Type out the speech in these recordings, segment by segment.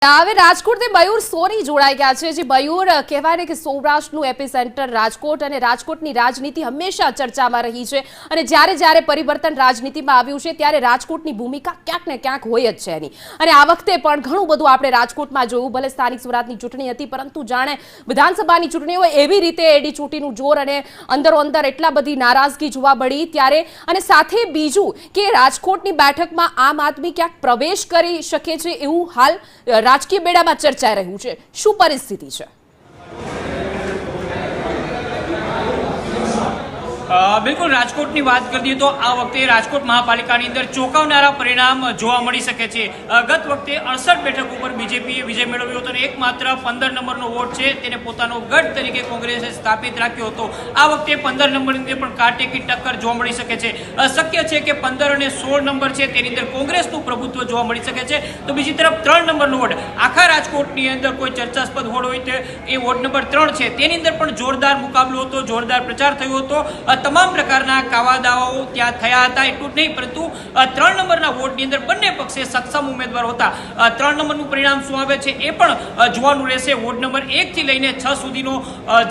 હવે રાજકોટથી મયુર સોની જોડાઈ ગયા છે। જે મયુર કહેવાય ને કે સૌરાષ્ટ્રનું એપિસેન્ટર રાજકોટ અને રાજકોટની રાજનીતિ હંમેશા ચર્ચામાં રહી છે અને જ્યારે જ્યારે પરિવર્તન રાજનીતિમાં આવ્યું છે ત્યારે રાજકોટની ભૂમિકા ક્યાંક ને ક્યાંક હોય જ છે એની। અને આ વખતે પણ ઘણું બધું આપણે રાજકોટમાં જોયું। ભલે સ્થાનિક સ્વરાજની ચૂંટણી હતી પરંતુ જાણે વિધાનસભાની ચૂંટણી હોય એવી રીતે એડી ચૂંટણીનું જોર અને અંદરો અંદર એટલા બધી નારાજગી જોવા મળી ત્યારે। અને સાથે બીજું કે રાજકોટની બેઠકમાં આમ આદમી ક્યાંક પ્રવેશ કરી શકે છે એવું હાલ રાજકીય બેડામાં ચર્ચાઈ રહ્યું છે। શું પરિસ્થિતિ છે? બિલકુલ રાજકોટની વાત કરીએ તો આ વખતે રાજકોટ મહાપાલિકાની અંદર ચોંકાવનારા પરિણામ જોવા મળી શકે છે। ગત વખતે 68 બેઠક ઉપર બીજેપીએ વિજય મેળવ્યો હતો અને એકમાત્ર 15 નંબરનો વોટ છે તેને પોતાનો ગઢ તરીકે કોંગ્રેસે સ્થાપિત રાખ્યો હતો। આ વખતે 15 નંબરની અંદર પણ કાટેકી ટક્કર જોવા મળી શકે છે। શક્ય છે કે 15 અને 16 નંબર છે તેની અંદર કોંગ્રેસનું પ્રભુત્વ જોવા મળી શકે છે। તો બીજી તરફ 3 નંબરનો વોટ આખા રાજકોટની અંદર કોઈ ચર્ચાસ્પદ વોટ હોય તો એ વોટ નંબર 3 છે તેની અંદર પણ જોરદાર મુકાબલો હતો, જોરદાર પ્રચાર થયો હતો। તમામ પ્રકારના કાવાદાઓ ત્યાં થયા હતા। એટલું જ નહીં પરંતુ 3 નંબરના વોટની અંદર બંને પક્ષે સક્ષમ ઉમેદવારો હતા। 3 નંબરનું પરિણામ શું આવે છે એ પણ જોવાનું રહેશે। વોર્ડ નંબર 1 થી લઈને 6 સુધીનો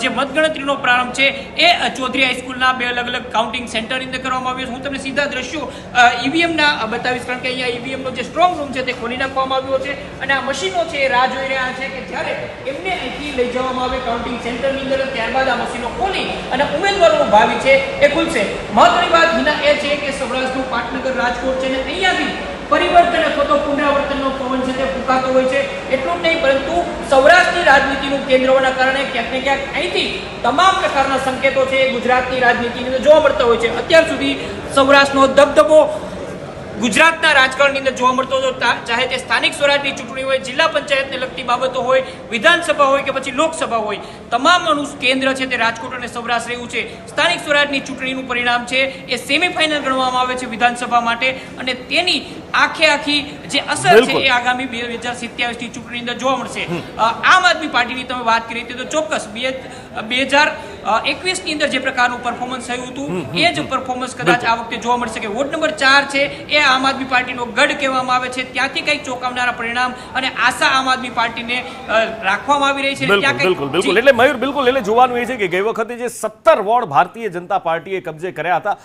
જે મતગણતરીનો પ્રારંભ છે એ ચૌધરી હાઈસ્કૂલના બે અલગ અલગ કાઉન્ટિંગ સેન્ટરની અંદર કરવામાં આવ્યો છે। હું તમને સીધા દ્રશ્યો ઈવીએમના બતાવીશ કારણ કે અહીંયા ઈવીએમનો જે સ્ટ્રોંગ રૂમ છે તે ખોલી નાખવામાં આવ્યો છે અને આ મશીનો છે એ રાહ જોઈ રહ્યા છે કે જ્યારે એમને અહીંથી લઈ જવામાં આવે કાઉન્ટિંગ સેન્ટરની અંદર, ત્યારબાદ આ મશીનો ખોલી અને ઉમેદવારોનું ભાવિ છે એ ખુલશે। મહત્વની વાત હિના એ છે કે સૌરાષ્ટ્રનું પાટનગર રાજકોટ છે અને અહીંયાથી પરિવર્તન અથવા તો પુનરાવર્તનનો પવન છે તે ફૂંકાતો હોય છે। એટલું જ નહીં પરંતુ સૌરાષ્ટ્રની રાજનીતિનું કેન્દ્ર હોવાના કારણે ક્યાંક ને ક્યાંક અહીંથી તમામ પ્રકારના સંકેતો છે એ ગુજરાતની રાજનીતિની અંદર જોવા મળતા હોય છે। અત્યાર સુધી સૌરાષ્ટ્રનો દબદબો ગુજરાતના રાજકારણની અંદર જોવા મળતો હતો, ચાહે તે સ્થાનિક સ્વરાજની ચૂંટણી હોય, જિલ્લા પંચાયતને લગતી બાબતો હોય, વિધાનસભા હોય કે પછી લોકસભા હોય, તમામનું કેન્દ્ર છે તે રાજકોટ અને સૌરાષ્ટ્ર રહ્યું છે। સ્થાનિક સ્વરાજની ચૂંટણીનું પરિણામ છે એ સેમીફાઇનલ ગણવામાં આવે છે વિધાનસભા માટે અને તેની આખી જે અસર છે એ આગામી 2027ની ચૂંટણીની અંદર જોવા મળશે। આમ આદમી પાર્ટીની તમે વાત કરી હતી તો ચોક્કસ 2021ની અંદર જે પ્રકારનું પરફોર્મન્સ થયું હતું એ જ પરફોર્મન્સ કદાચ આ વખતે જોવા મળશે કે વોર્ડ નંબર 4 છે એ આમ આદમી પાર્ટીનો ગઢ કહેવામાં આવે છે, ત્યાંથી કંઈક ચોંકાવનારા પરિણામ અને આશા આમ આદમી પાર્ટીને રાખવામાં આવી રહી છે। બિલકુલ એટલે મયુર બિલકુલ એટલે જોવાનું એ છે કે ગઈ વખતે જે 17 વોર્ડ ભારતીય જનતા પાર્ટીએ કબજે કર્યા હતા